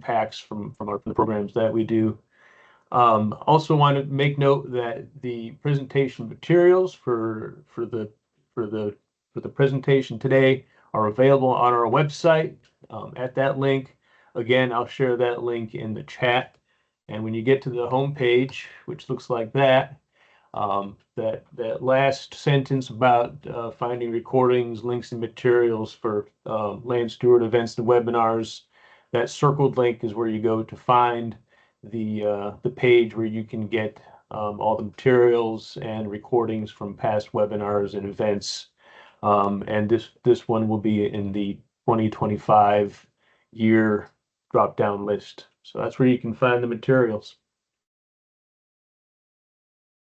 impacts from the programs that we do. Also want to make note that the presentation materials for the presentation today are available on our website at that link. Again, I'll share that link in the chat. And when you get to the home page, which looks like that, that last sentence about finding recordings, links, and materials for land steward events and webinars, that circled link is where you go to find the page where you can get all the materials and recordings from past webinars and events. And this one will be in the 2025 year drop-down list. So that's where you can find the materials.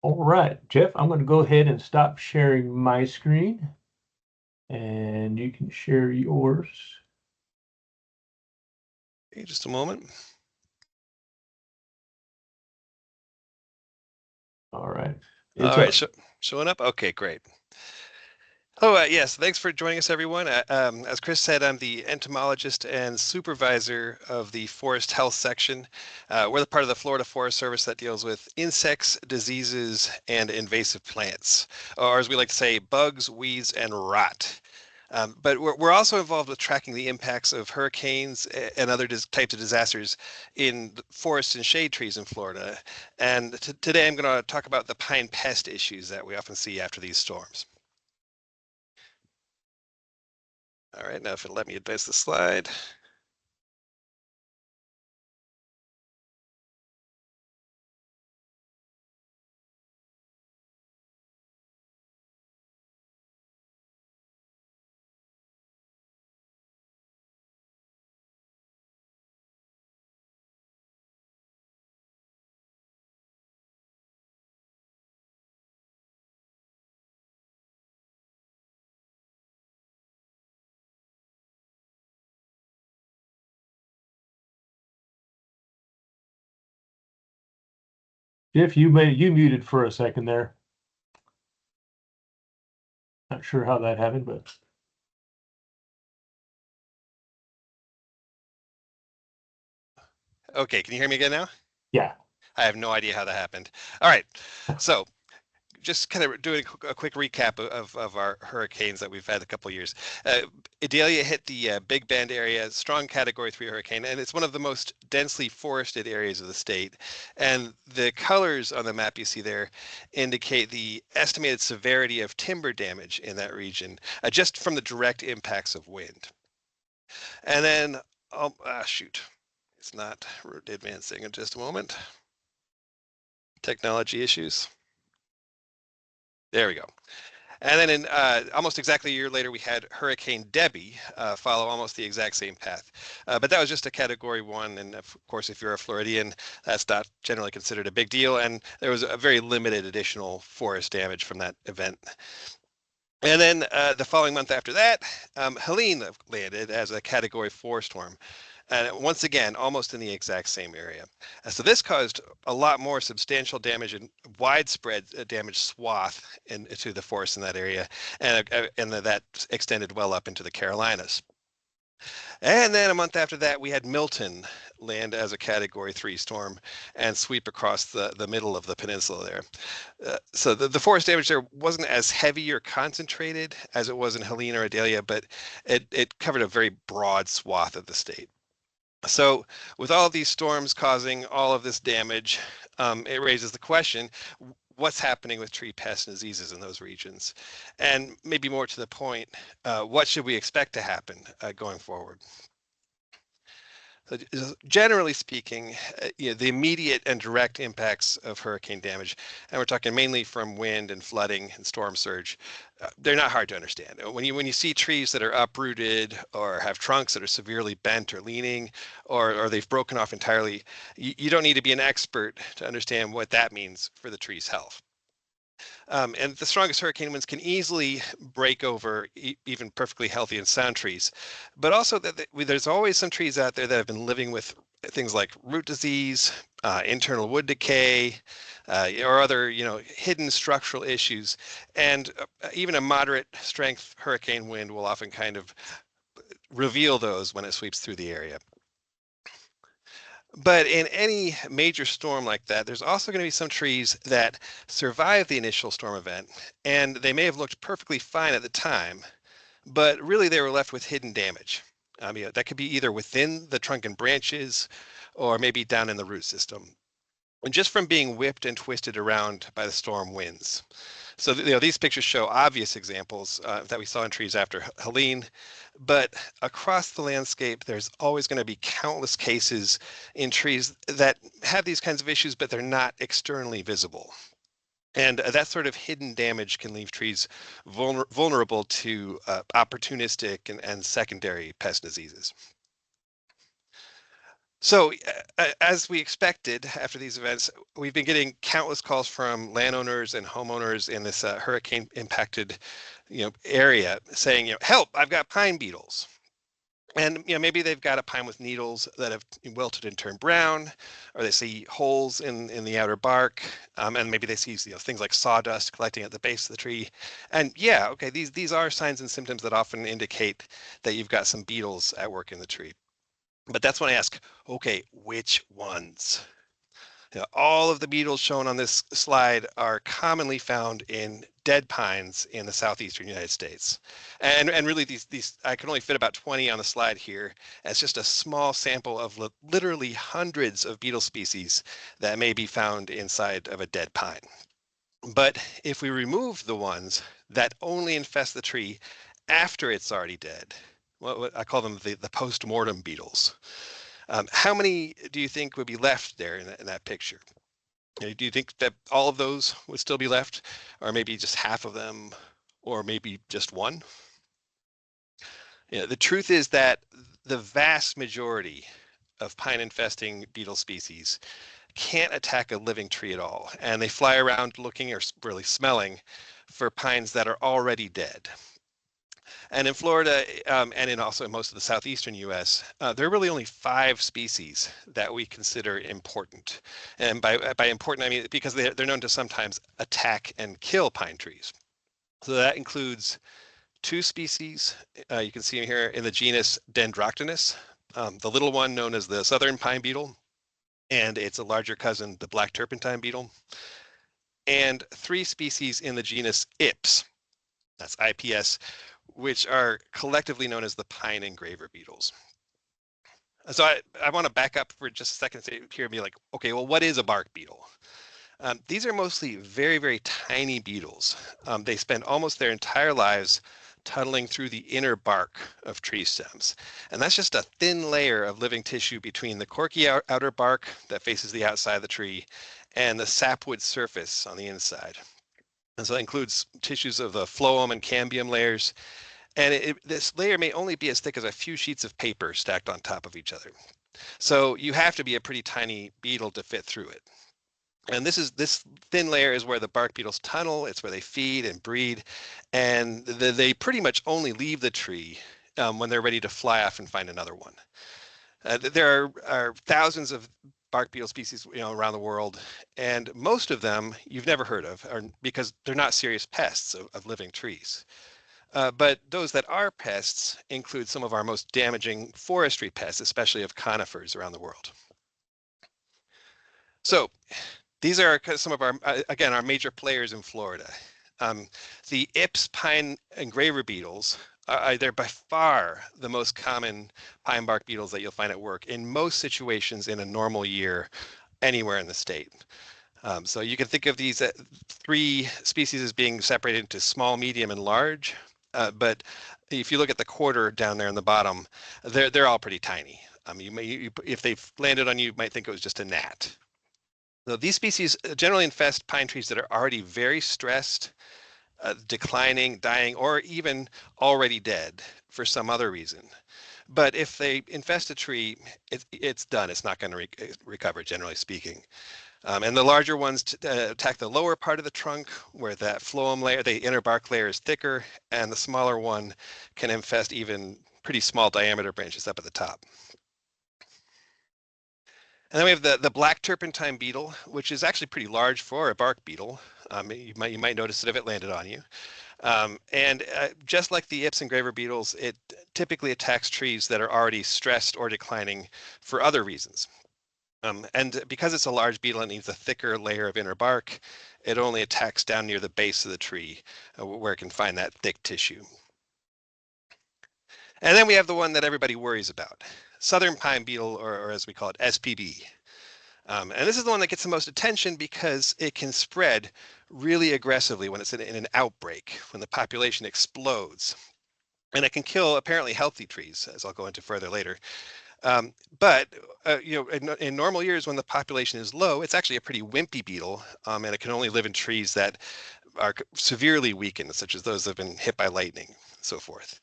All right, Jeff, I'm going to go ahead and stop sharing my screen, and you can share yours. Okay, just a moment. All right. All right, showing up. Okay, great. Oh, yes, thanks for joining us, everyone. As Chris said, I'm the entomologist and supervisor of the forest health section. We're the part of the Florida Forest Service that deals with insects, diseases, and invasive plants, or as we like to say, bugs, weeds, and rot. But we're also involved with tracking the impacts of hurricanes and other types of disasters in forests and shade trees in Florida. And today I'm going to talk about the pine pest issues that we often see after these storms. All right, now if it'll let me advance the slide. Jeff, you muted for a second there. Not sure how that happened, but Okay, can you hear me again now? yeah. I have no idea how that happened. All right, so just kind of doing a quick recap of our hurricanes that we've had a couple of years. Idalia hit the Big Bend area, strong Category 3 hurricane, and it's one of the most densely forested areas of the state. And the colors on the map you see there indicate the estimated severity of timber damage in that region, just from the direct impacts of wind. And then, shoot, it's not advancing in just a moment. Technology issues. There we go. And then in almost exactly a year later, we had Hurricane Debbie follow almost the exact same path. But that was just a Category 1. And of course, if you're a Floridian, that's not generally considered a big deal. And there was a very limited additional forest damage from that event. And then the following month after that, Helene landed as a Category 4 storm. And once again, almost in the exact same area. So this caused a lot more substantial damage and widespread damage swath into the forest in that area, and that extended well up into the Carolinas. And then a month after that, we had Milton land as a Category 3 storm and sweep across the middle of the peninsula there. So the forest damage there wasn't as heavy or concentrated as it was in Helene or Idalia, but it covered a very broad swath of the state. So with all of these storms causing all of this damage, it raises the question, what's happening with tree pests and diseases in those regions? And maybe more to the point, what should we expect to happen going forward? So generally speaking, the immediate and direct impacts of hurricane damage, and we're talking mainly from wind and flooding and storm surge, they're not hard to understand. When you see trees that are uprooted or have trunks that are severely bent or leaning, or they've broken off entirely, you don't need to be an expert to understand what that means for the tree's health. And the strongest hurricane winds can easily break over even perfectly healthy and sound trees. But also there's always some trees out there that have been living with things like root disease, internal wood decay, or other hidden structural issues. And even a moderate strength hurricane wind will often kind of reveal those when it sweeps through the area. But in any major storm like that, there's also going to be some trees that survive the initial storm event, and they may have looked perfectly fine at the time, but really they were left with hidden damage. That could be either within the trunk and branches or maybe down in the root system. And just from being whipped and twisted around by the storm winds. So these pictures show obvious examples that we saw in trees after Helene, but across the landscape, there's always going to be countless cases in trees that have these kinds of issues, but they're not externally visible. And that sort of hidden damage can leave trees vulnerable to opportunistic and secondary pest diseases. So, as we expected after these events, we've been getting countless calls from landowners and homeowners in this hurricane impacted, area saying, help, I've got pine beetles. And maybe they've got a pine with needles that have wilted and turned brown, or they see holes in the outer bark, and maybe they see things like sawdust collecting at the base of the tree. And yeah, okay, these are signs and symptoms that often indicate that you've got some beetles at work in the tree. But that's when I ask, okay, which ones? All of the beetles shown on this slide are commonly found in dead pines in the southeastern United States. And really these I can only fit about 20 on the slide here as just a small sample of literally hundreds of beetle species that may be found inside of a dead pine. But if we remove the ones that only infest the tree after it's already dead, what I call them the post-mortem beetles. How many do you think would be left there in that picture? Do you think that all of those would still be left, or maybe just half of them, or maybe just one? The truth is that the vast majority of pine infesting beetle species can't attack a living tree at all, and they fly around looking or really smelling for pines that are already dead. And in Florida, and in also most of the southeastern U.S., there are really only 5 species that we consider important. And by important, I mean because they're known to sometimes attack and kill pine trees. So that includes 2 species. You can see here in the genus Dendroctonus, the little one known as the southern pine beetle, and its a larger cousin, the black turpentine beetle, and 3 species in the genus Ips, that's IPS, which are collectively known as the pine engraver beetles. So I want to back up for just a second here and be like, okay, well, what is a bark beetle? These are mostly very, very tiny beetles. They spend almost their entire lives tunneling through the inner bark of tree stems. And that's just a thin layer of living tissue between the corky outer bark that faces the outside of the tree and the sapwood surface on the inside. And so that includes tissues of the phloem and cambium layers. And this layer may only be as thick as a few sheets of paper stacked on top of each other. So you have to be a pretty tiny beetle to fit through it. And this thin layer is where the bark beetles tunnel. It's where they feed and breed. And they pretty much only leave the tree when they're ready to fly off and find another one. There are thousands of bark beetle species around the world, and most of them you've never heard of because they're not serious pests of living trees. But those that are pests include some of our most damaging forestry pests, especially of conifers around the world. So these are some of our, again, our major players in Florida. The Ips pine engraver beetles, they're by far the most common pine bark beetles that you'll find at work in most situations in a normal year anywhere in the state. So you can think of these 3 species as being separated into small, medium, and large. But if you look at the quarter down there in the bottom, they're all pretty tiny. If they've landed on you, you might think it was just a gnat. So these species generally infest pine trees that are already very stressed, declining, dying, or even already dead for some other reason. But if they infest a tree, it's done. It's not going to recover, generally speaking. And the larger ones attack the lower part of the trunk where that phloem layer, the inner bark layer is thicker, and the smaller one can infest even pretty small diameter branches up at the top. And then we have the black turpentine beetle, which is actually pretty large for a bark beetle. You might notice it if it landed on you. And just like the Ips engraver beetles, it typically attacks trees that are already stressed or declining for other reasons. And because it's a large beetle, it needs a thicker layer of inner bark. It only attacks down near the base of the tree, where it can find that thick tissue. And then we have the one that everybody worries about, southern pine beetle, or as we call it, SPB. And this is the one that gets the most attention because it can spread really aggressively when it's in an outbreak, when the population explodes. And it can kill apparently healthy trees, as I'll go into further later. But in normal years, when the population is low, it's actually a pretty wimpy beetle, and it can only live in trees that are severely weakened, such as those that have been hit by lightning, and so forth.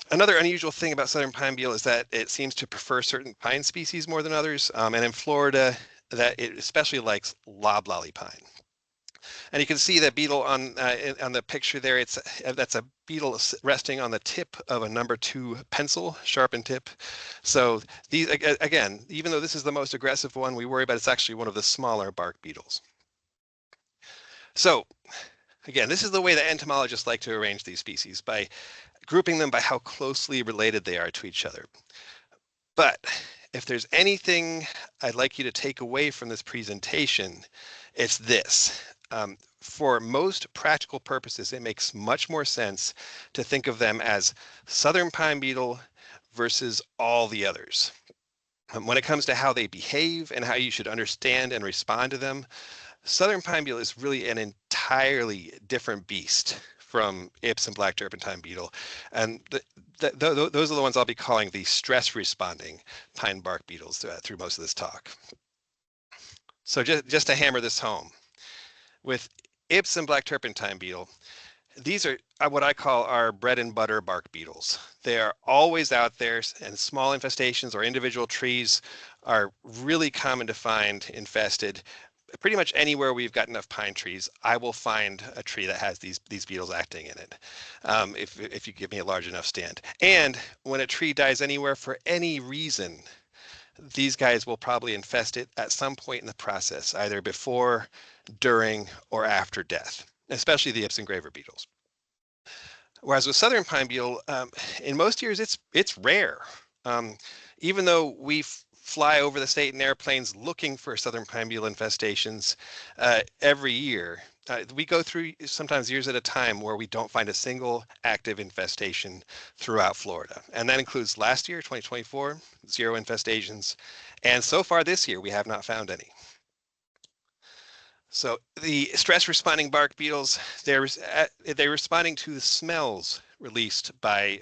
Another unusual thing about southern pine beetle is that it seems to prefer certain pine species more than others, and in Florida, that it especially likes loblolly pine. And you can see that beetle on the picture there. That's a beetle resting on the tip of a number 2 pencil, sharpened tip. So these, again, even though this is the most aggressive one, we worry about it's actually one of the smaller bark beetles. So again, this is the way that entomologists like to arrange these species, by grouping them by how closely related they are to each other. But if there's anything I'd like you to take away from this presentation, it's this. For most practical purposes, it makes much more sense to think of them as southern pine beetle versus all the others. When it comes to how they behave and how you should understand and respond to them, southern pine beetle is really an entirely different beast from Ips and black turpentine beetle. And those are the ones I'll be calling the stress responding pine bark beetles through most of this talk. So just to hammer this home, with Ips and black turpentine beetle, these are what I call our bread and butter bark beetles. They are always out there, and small infestations or individual trees are really common to find infested. Pretty much anywhere we've got enough pine trees, I will find a tree that has these beetles acting in it, if you give me a large enough stand. And when a tree dies anywhere for any reason, these guys will probably infest it at some point in the process, either before, during, or after death, especially the Ips and graver beetles. Whereas with southern pine beetle, in most years it's rare. Even though we fly over the state in airplanes looking for southern pine beetle infestations every year, we go through sometimes years at a time where we don't find a single active infestation throughout Florida. And that includes last year, 2024, 0 infestations. And so far this year, we have not found any. So the stress responding bark beetles, they're responding to the smells released by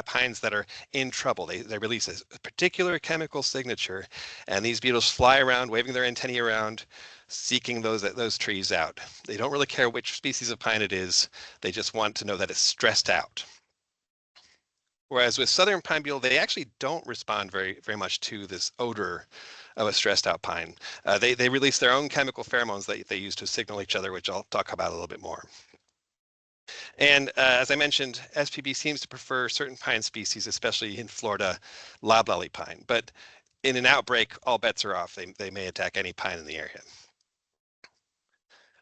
pines that are in trouble. They release a particular chemical signature, and these beetles fly around waving their antennae around, seeking those trees out. They don't really care which species of pine it is. They just want to know that it's stressed out. Whereas with southern pine beetle, they actually don't respond very much to this odor of a stressed out pine. They release their own chemical pheromones that they use to signal each other, which I'll talk about a little bit more. And as I mentioned, SPB seems to prefer certain pine species, especially in Florida, loblolly pine. But in an outbreak, all bets are off. They may attack any pine in the area.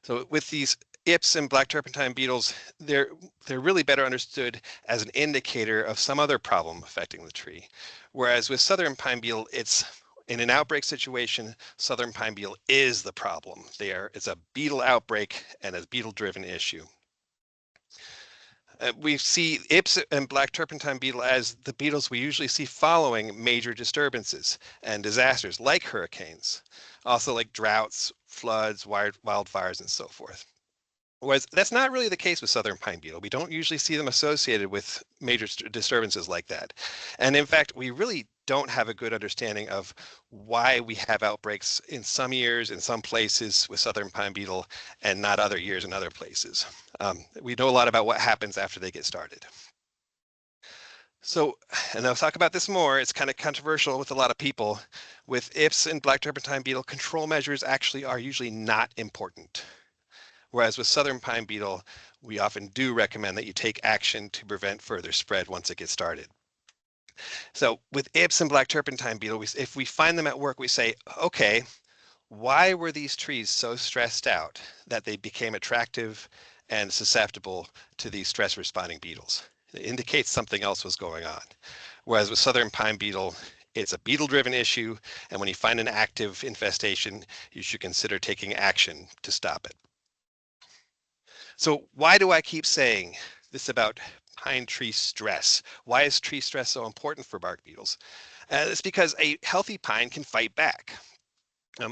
So with these Ips and black turpentine beetles, they're really better understood as an indicator of some other problem affecting the tree. Whereas with southern pine beetle, it's in an outbreak situation, southern pine beetle is the problem. It's a beetle outbreak and a beetle-driven issue. We see Ips and black turpentine beetle as the beetles we usually see following major disturbances and disasters like hurricanes, also like droughts, floods, wildfires, and so forth. Whereas that's not really the case with southern pine beetle. We don't usually see them associated with major disturbances like that. And in fact, we really don't have a good understanding of why we have outbreaks in some years, in some places with southern pine beetle, and not other years in other places. We know a lot about what happens after they get started. So, and I'll talk about this more, it's kind of controversial with a lot of people. With Ips and black turpentine beetle, control measures actually are usually not important. Whereas with southern pine beetle, we often do recommend that you take action to prevent further spread once it gets started. So with Ips and black turpentine beetle, if we find them at work, we say, okay, why were these trees so stressed out that they became attractive and susceptible to these stress responding beetles? It indicates something else was going on. Whereas with southern pine beetle, It's a beetle-driven issue, and when you find an active infestation, you should consider taking action to stop it. So why do I keep saying this about pine tree stress? Why is tree stress so important for bark beetles? It's because a healthy pine can fight back.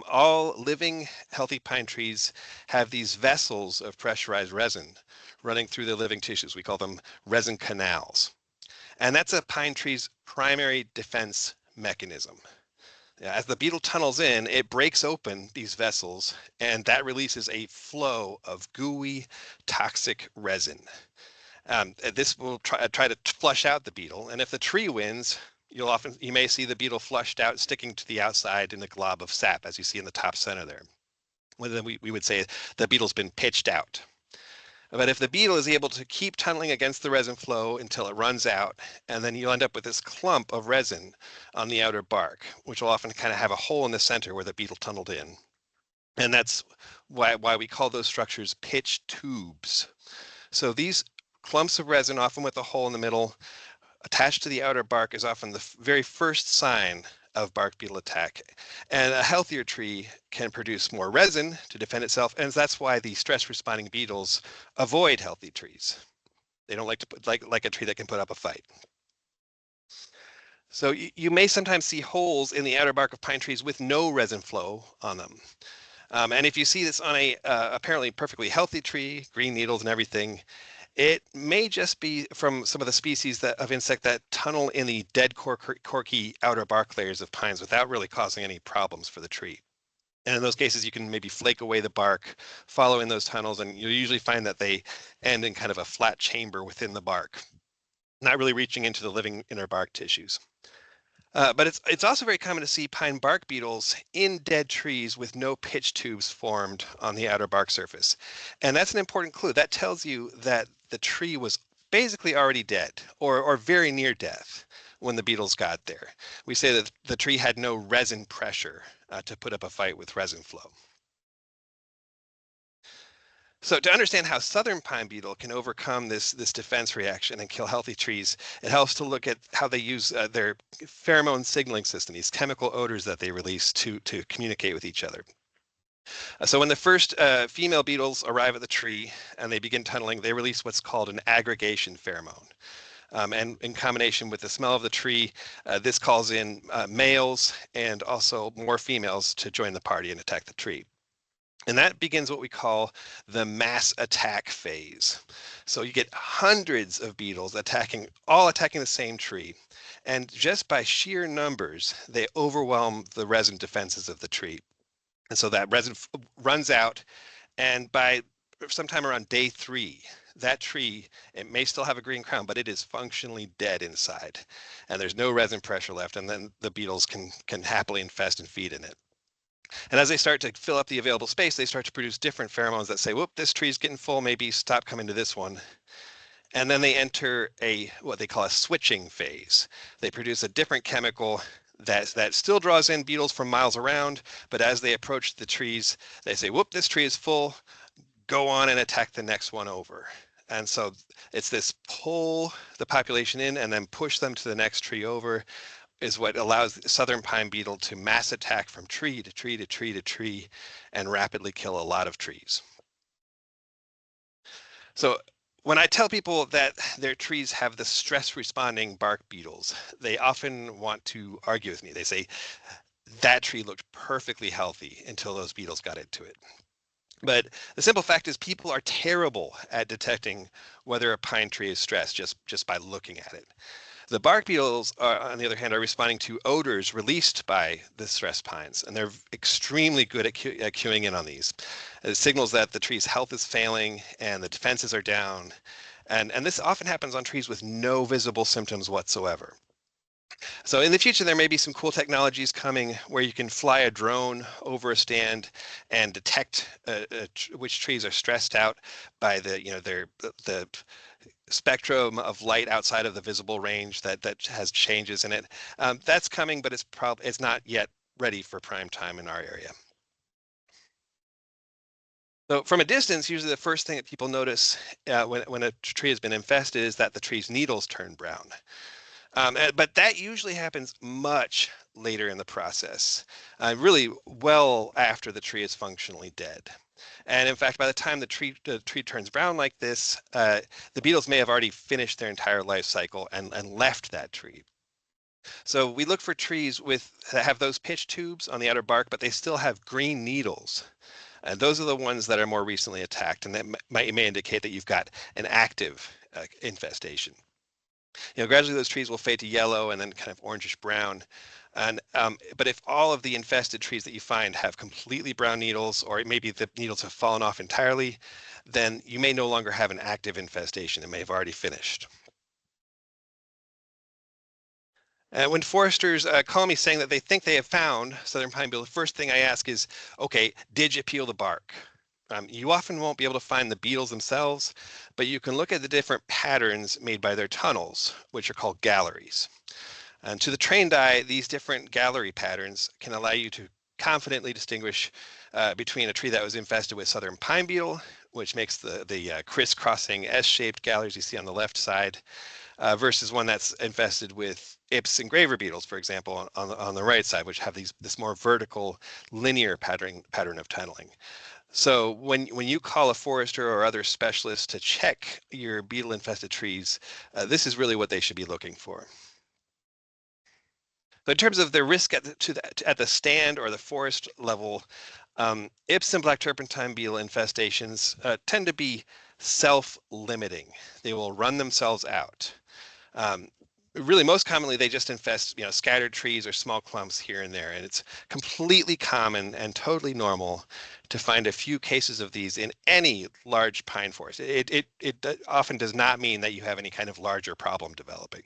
All living healthy pine trees have these vessels of pressurized resin running through the living tissues. We call them resin canals. And that's a pine tree's primary defense mechanism. As the beetle tunnels in, it breaks open these vessels, and that releases a flow of gooey, toxic resin. This will try to flush out the beetle, and if the tree wins, you may see the beetle flushed out, sticking to the outside in a glob of sap, as you see in the top center there. Well, then we would say the beetle's been pitched out. But if the beetle is able to keep tunneling against the resin flow until it runs out, and then you'll end up with this clump of resin on the outer bark, which will often kind of have a hole in the center where the beetle tunneled in. And that's why we call those structures pitch tubes. So these clumps of resin, often with a hole in the middle, attached to the outer bark, is often the very first sign of bark beetle attack. And a healthier tree can produce more resin to defend itself, and that's why the stress responding beetles avoid healthy trees. They don't like to put like a tree that can put up a fight. So you may sometimes see holes in the outer bark of pine trees with no resin flow on them. And if you see this on a apparently perfectly healthy tree, green needles and everything, it may just be from some of the species of insect that tunnel in the dead corky outer bark layers of pines without really causing any problems for the tree. And in those cases, you can maybe flake away the bark, follow in those tunnels, and you'll usually find that they end in kind of a flat chamber within the bark, not really reaching into the living inner bark tissues. But it's also very common to see pine bark beetles in dead trees with no pitch tubes formed on the outer bark surface. And that's an important clue. That tells you that the tree was basically already dead or very near death when the beetles got there. We say that the tree had no resin pressure to put up a fight with resin flow. So to understand how southern pine beetle can overcome this defense reaction and kill healthy trees, it helps to look at how they use their pheromone signaling system, these chemical odors that they release to communicate with each other. So when the first female beetles arrive at the tree and they begin tunneling, they release what's called an aggregation pheromone. And in combination with the smell of the tree, this calls in males and also more females to join the party and attack the tree. And that begins what we call the mass attack phase. So you get hundreds of beetles all attacking the same tree. And just by sheer numbers, they overwhelm the resin defenses of the tree. And so that resin runs out. And by sometime around day 3, that tree, it may still have a green crown, but it is functionally dead inside. And there's no resin pressure left. And then the beetles can happily infest and feed in it. And as they start to fill up the available space, they start to produce different pheromones that say, whoop, this tree's getting full, maybe stop coming to this one. And then they enter what they call a switching phase. They produce a different chemical that still draws in beetles from miles around, but as they approach the trees, they say, whoop, this tree is full, go on and attack the next one over. And so it's this pull the population in and then push them to the next tree over, is what allows the southern pine beetle to mass attack from tree to tree to tree to tree and rapidly kill a lot of trees. So when I tell people that their trees have the stress responding bark beetles, they often want to argue with me. They say, that tree looked perfectly healthy until those beetles got into it. But the simple fact is people are terrible at detecting whether a pine tree is stressed just by looking at it. The bark beetles, on the other hand, are responding to odors released by the stressed pines, and they're extremely good at cueing in on these. It signals that the tree's health is failing and the defenses are down, and this often happens on trees with no visible symptoms whatsoever. So in the future, there may be some cool technologies coming where you can fly a drone over a stand and detect which trees are stressed out by the spectrum of light outside of the visible range that has changes in it. That's coming, but it's not yet ready for prime time in our area. So from a distance, usually the first thing that people notice when a tree has been infested is that the tree's needles turn brown. But that usually happens much later in the process, really well after the tree is functionally dead. And in fact, by the time the tree turns brown like this, the beetles may have already finished their entire life cycle and left that tree. So we look for trees that have those pitch tubes on the outer bark, but they still have green needles. And those are the ones that are more recently attacked, and that may indicate that you've got an active infestation. Gradually those trees will fade to yellow and then kind of orangish brown. And but if all of the infested trees that you find have completely brown needles, or maybe the needles have fallen off entirely, then you may no longer have an active infestation. It may have already finished. And when foresters call me saying that they think they have found southern pine beetle, the first thing I ask is, okay, did you peel the bark? You often won't be able to find the beetles themselves, but you can look at the different patterns made by their tunnels, which are called galleries. And to the trained eye, these different gallery patterns can allow you to confidently distinguish between a tree that was infested with southern pine beetle, which makes the crisscrossing S-shaped galleries you see on the left side, versus one that's infested with Ips and graver beetles, for example, on the right side, which have this more vertical, linear pattern of tunneling. So when you call a forester or other specialist to check your beetle-infested trees, this is really what they should be looking for. So in terms of the risk at the stand or the forest level, Ips and black turpentine beetle infestations tend to be self-limiting. They will run themselves out. Really, most commonly, they just infest scattered trees or small clumps here and there, and it's completely common and totally normal to find a few cases of these in any large pine forest. It often does not mean that you have any kind of larger problem developing.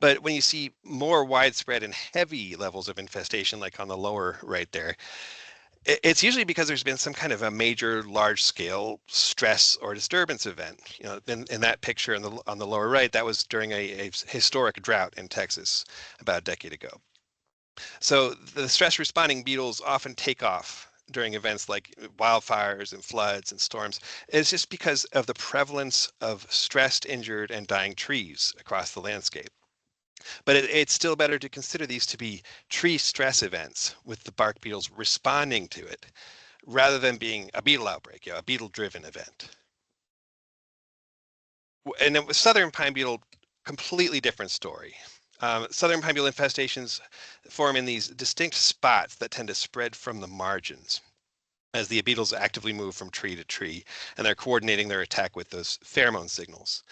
But when you see more widespread and heavy levels of infestation, like on the lower right there, it's usually because there's been some kind of a major large-scale stress or disturbance event. In that picture on the lower right, that was during a historic drought in Texas about a decade ago. So the stress responding beetles often take off during events like wildfires and floods and storms. It's just because of the prevalence of stressed, injured, and dying trees across the landscape. But it's still better to consider these to be tree stress events with the bark beetles responding to it, rather than being a beetle outbreak, a beetle-driven event. And then with southern pine beetle, completely different story. Southern pine beetle infestations form in these distinct spots that tend to spread from the margins as the beetles actively move from tree to tree, and they're coordinating their attack with those pheromone signals.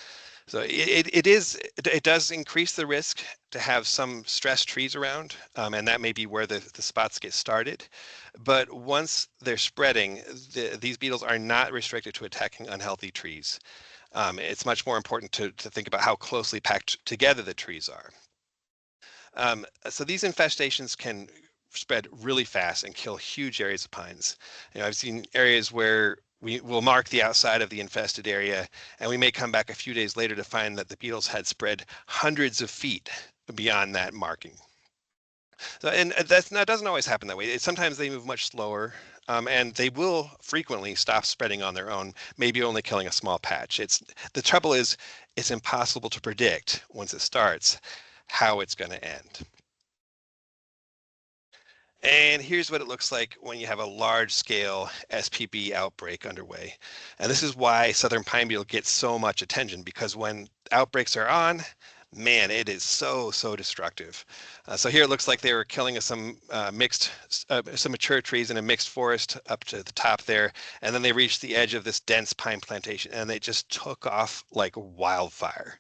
So it does increase the risk to have some stressed trees around, and that may be where the spots get started. But once they're spreading, these beetles are not restricted to attacking unhealthy trees. It's much more important to think about how closely packed together the trees are. So these infestations can spread really fast and kill huge areas of pines. I've seen areas where we will mark the outside of the infested area, and we may come back a few days later to find that the beetles had spread hundreds of feet beyond that marking. So, and that doesn't always happen that way. Sometimes they move much slower, and they will frequently stop spreading on their own, maybe only killing a small patch. The trouble is, it's impossible to predict once it starts how it's going to end. And here's what it looks like when you have a large-scale SPB outbreak underway. And this is why southern pine beetle gets so much attention, because when outbreaks are on, man, it is so destructive. So here it looks like they were killing some mature trees in a mixed forest up to the top there, and then they reached the edge of this dense pine plantation, and they just took off like wildfire.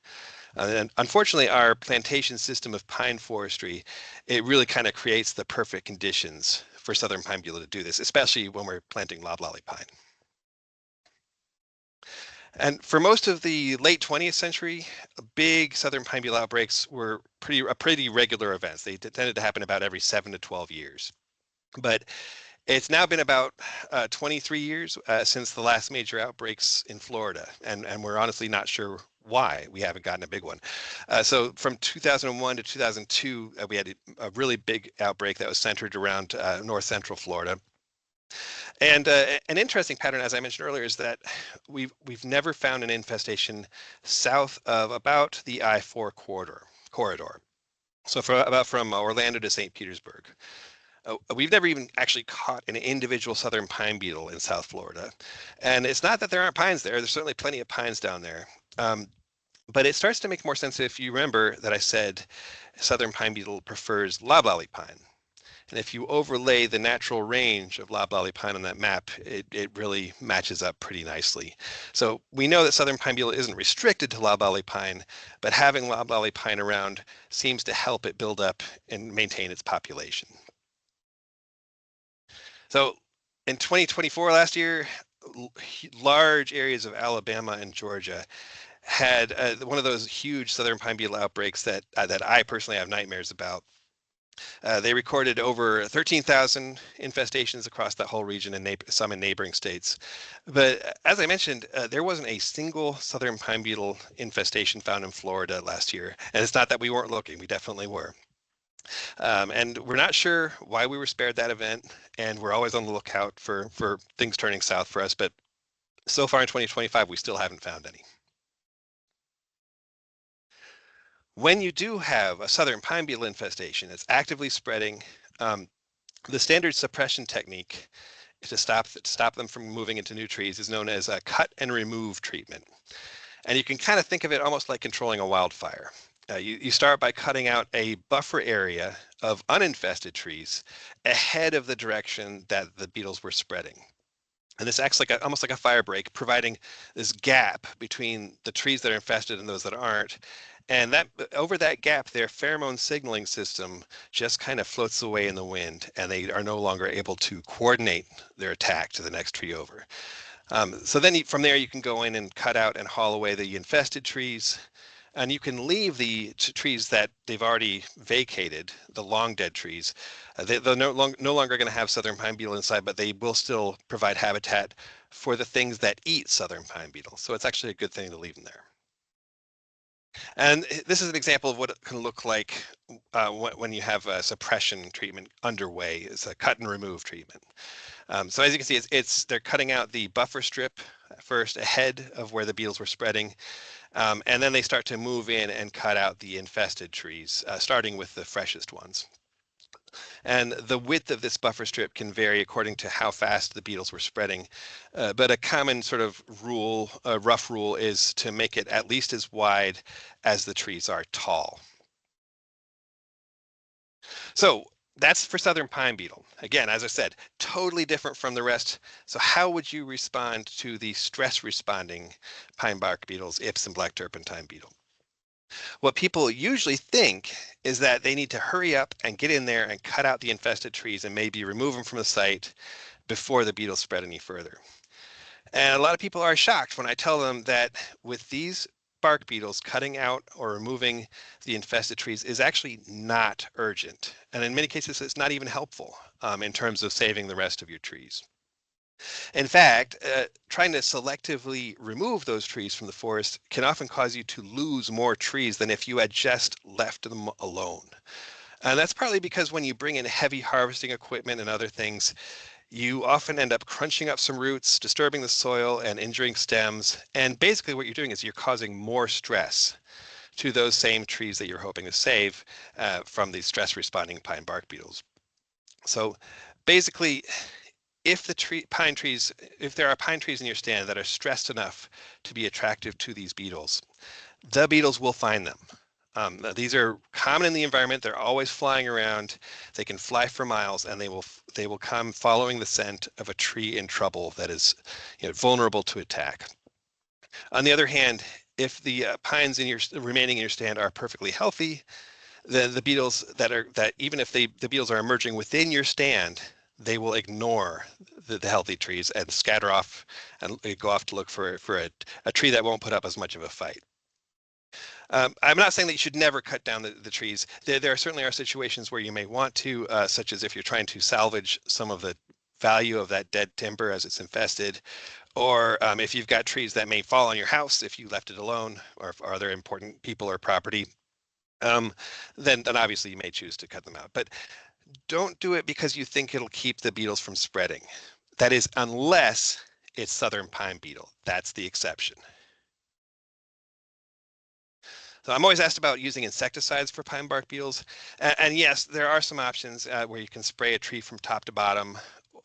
And unfortunately, our plantation system of pine forestry, it really kind of creates the perfect conditions for southern pine beetle to do this, especially when we're planting loblolly pine. And for most of the late 20th century, big southern pine beetle outbreaks were pretty regular events. They tended to happen about every 7 to 12 years. But it's now been about 23 years since the last major outbreaks in Florida, and we're honestly not sure why we haven't gotten a big one. So from 2001 to 2002, we had a really big outbreak that was centered around north central Florida. And an interesting pattern, as I mentioned earlier, is that we've never found an infestation south of about the I-4 corridor. corridor. So from Orlando to St. Petersburg. We've never even actually caught an individual southern pine beetle in South Florida. And it's not that there aren't pines there. There's certainly plenty of pines down there. But it starts to make more sense if you remember that I said southern pine beetle prefers loblolly pine. And if you overlay the natural range of loblolly pine on that map, it really matches up pretty nicely. So we know that southern pine beetle isn't restricted to loblolly pine, but having loblolly pine around seems to help it build up and maintain its population. So in 2024, last year, large areas of Alabama and Georgia had one of those huge southern pine beetle outbreaks that I personally have nightmares about. They recorded over 13,000 infestations across that whole region and some in neighboring states. But as I mentioned, there wasn't a single southern pine beetle infestation found in Florida last year. And it's not that we weren't looking, we definitely were. And we're not sure why we were spared that event, and we're always on the lookout for things turning south for us, but so far in 2025, we still haven't found any. When you do have a southern pine beetle infestation that's actively spreading, the standard suppression technique to stop them from moving into new trees is known as a cut and remove treatment. And you can kind of think of it almost like controlling a wildfire. You start by cutting out a buffer area of uninfested trees ahead of the direction that the beetles were spreading. And this acts like almost like a fire break, providing this gap between the trees that are infested and those that aren't. And that over that gap, their pheromone signaling system just kind of floats away in the wind, and they are no longer able to coordinate their attack to the next tree over. So then from there, you can go in and cut out and haul away the infested trees. And you can leave the trees that they've already vacated, the long dead trees. They're no longer going to have southern pine beetle inside, but they will still provide habitat for the things that eat southern pine beetle. So it's actually a good thing to leave them there. And this is an example of what it can look like when you have a suppression treatment underway. It's a cut and remove treatment. So as you can see, they're cutting out the buffer strip first ahead of where the beetles were spreading. And then they start to move in and cut out the infested trees, starting with the freshest ones. And the width of this buffer strip can vary according to how fast the beetles were spreading. But a common sort of rule, a rough rule, is to make it at least as wide as the trees are tall. So that's for southern pine beetle. Again, as I said, totally different from the rest. So how would you respond to the stress responding pine bark beetles, Ips and black turpentine beetle? What people usually think is that they need to hurry up and get in there and cut out the infested trees and maybe remove them from the site before the beetles spread any further. And a lot of people are shocked when I tell them that with these bark beetles, cutting out or removing the infested trees is actually not urgent. And in many cases, it's not even helpful in terms of saving the rest of your trees. In fact, trying to selectively remove those trees from the forest can often cause you to lose more trees than if you had just left them alone. And that's partly because when you bring in heavy harvesting equipment and other things, you often end up crunching up some roots, disturbing the soil and injuring stems. And basically what you're doing is you're causing more stress to those same trees that you're hoping to save from these stress responding pine bark beetles. So basically, if there are pine trees in your stand that are stressed enough to be attractive to these beetles, the beetles will find them. These are common in the environment. They're always flying around. They can fly for miles, and they will come following the scent of a tree in trouble that is, vulnerable to attack. On the other hand, if the pines remaining in your stand are perfectly healthy, then the beetles even if the beetles are emerging within your stand, they will ignore the healthy trees and scatter off and go off to look for a tree that won't put up as much of a fight. I'm not saying that you should never cut down the trees. There certainly are situations where you may want to, such as if you're trying to salvage some of the value of that dead timber as it's infested, or if you've got trees that may fall on your house if you left it alone, or if other important people or property, then obviously you may choose to cut them out. But don't do it because you think it'll keep the beetles from spreading. That is, unless it's southern pine beetle. That's the exception. So I'm always asked about using insecticides for pine bark beetles. And yes, there are some options where you can spray a tree from top to bottom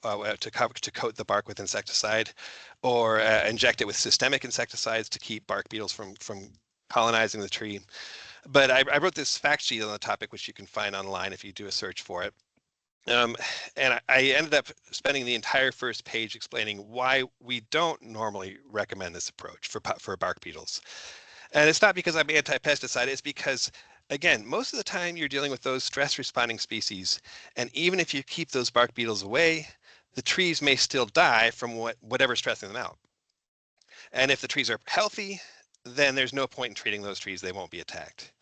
to coat the bark with insecticide, or inject it with systemic insecticides to keep bark beetles from colonizing the tree. But I wrote this fact sheet on the topic, which you can find online if you do a search for it. And I ended up spending the entire first page explaining why we don't normally recommend this approach for bark beetles. And it's not because I'm anti-pesticide, it's because, again, most of the time you're dealing with those stress responding species. And even if you keep those bark beetles away, the trees may still die from whatever's stressing them out. And if the trees are healthy, then there's no point in treating those trees, they won't be attacked.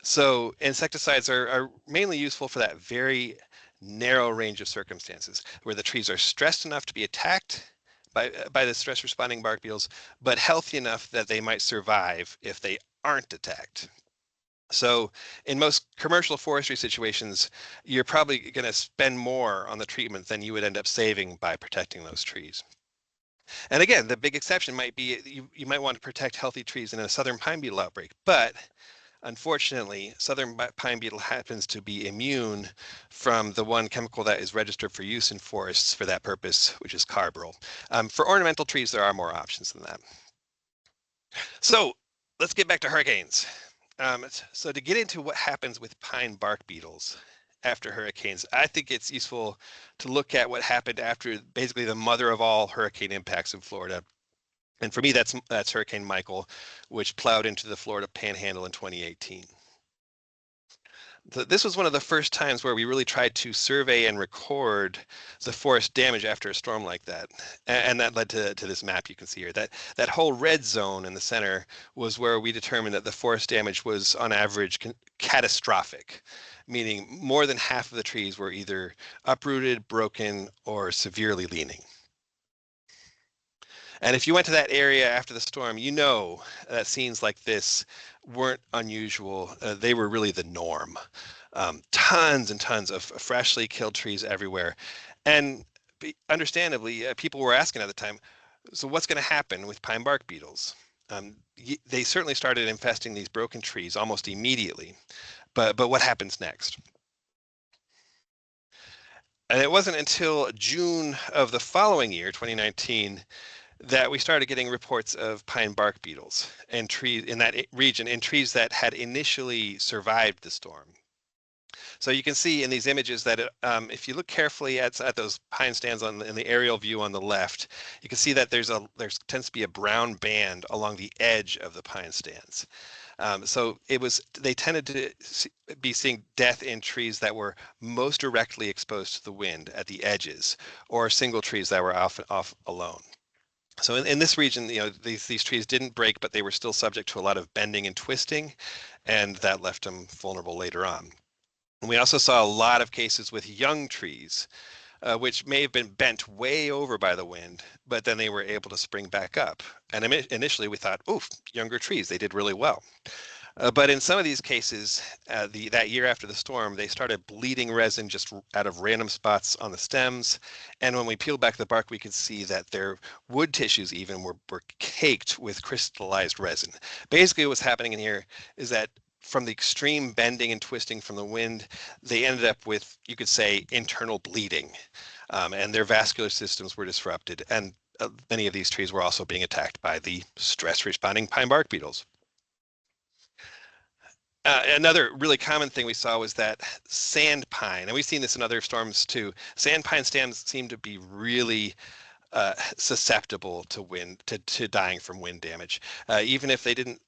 So insecticides are mainly useful for that very narrow range of circumstances where the trees are stressed enough to be attacked by the stress responding bark beetles, but healthy enough that they might survive if they aren't attacked. So in most commercial forestry situations, you're probably going to spend more on the treatment than you would end up saving by protecting those trees. And again, the big exception might be you might want to protect healthy trees in a southern pine beetle outbreak, but unfortunately, southern pine beetle happens to be immune from the one chemical that is registered for use in forests for that purpose, which is carbaryl. For ornamental trees, there are more options than that. So let's get back to hurricanes. So to get into what happens with pine bark beetles after hurricanes, I think it's useful to look at what happened after basically the mother of all hurricane impacts in Florida. And for me, that's Hurricane Michael, which plowed into the Florida Panhandle in 2018. This was one of the first times where we really tried to survey and record the forest damage after a storm like that. And that led to this map you can see here. That whole red zone in the center was where we determined that the forest damage was on average catastrophic, meaning more than half of the trees were either uprooted, broken, or severely leaning. And if you went to that area after the storm, you know that scenes like this weren't unusual. They were really the norm. Tons and tons of freshly killed trees everywhere. And understandably, people were asking at the time, so what's going to happen with pine bark beetles? They certainly started infesting these broken trees almost immediately. But what happens next? And it wasn't until June of the following year, 2019, that we started getting reports of pine bark beetles and trees in that region, in trees that had initially survived the storm. So you can see in these images that if you look carefully at those pine stands in the aerial view on the left, you can see that there tends to be a brown band along the edge of the pine stands. So they tended to be seeing death in trees that were most directly exposed to the wind at the edges, or single trees that were off alone. So in this region, these trees didn't break, but they were still subject to a lot of bending and twisting, and that left them vulnerable later on. And we also saw a lot of cases with young trees, which may have been bent way over by the wind, but then they were able to spring back up. And initially we thought, oof, younger trees, they did really well. But in some of these cases, that year after the storm, they started bleeding resin just out of random spots on the stems. And when we peeled back the bark, we could see that their wood tissues even were caked with crystallized resin. Basically, what's happening in here is that from the extreme bending and twisting from the wind, they ended up with, you could say, internal bleeding. And their vascular systems were disrupted. And many of these trees were also being attacked by the stress-responding pine bark beetles. Another really common thing we saw was that sand pine, and we've seen this in other storms too. Sand pine stands seem to be really susceptible to dying from wind damage. Even if they didn't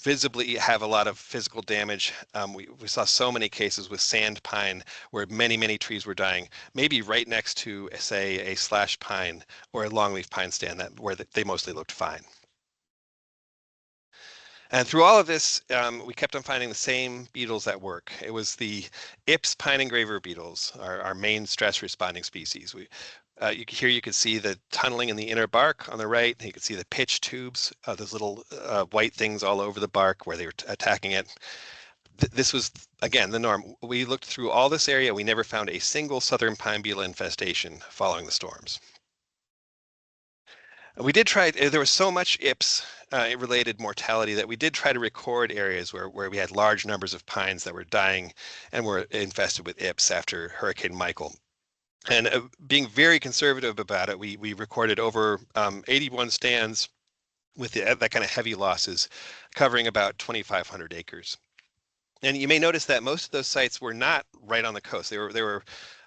visibly have a lot of physical damage, we saw so many cases with sand pine where many trees were dying, maybe right next to, say, a slash pine or a longleaf pine stand where they mostly looked fine. And through all of this, we kept on finding the same beetles at work. It was the Ips pine engraver beetles, our main stress responding species. Here you can see the tunneling in the inner bark on the right. You can see the pitch tubes, those little white things all over the bark where they were attacking it. This was, again, the norm. We looked through all this area. We never found a single southern pine beetle infestation following the storms. We did try, there was so much IPS related mortality that we did try to record areas where we had large numbers of pines that were dying and were infested with IPS after Hurricane Michael. And being very conservative about it, we recorded over 81 stands with that kind of heavy losses, covering about 2,500 acres. And you may notice that most of those sites were not right on the coast. They were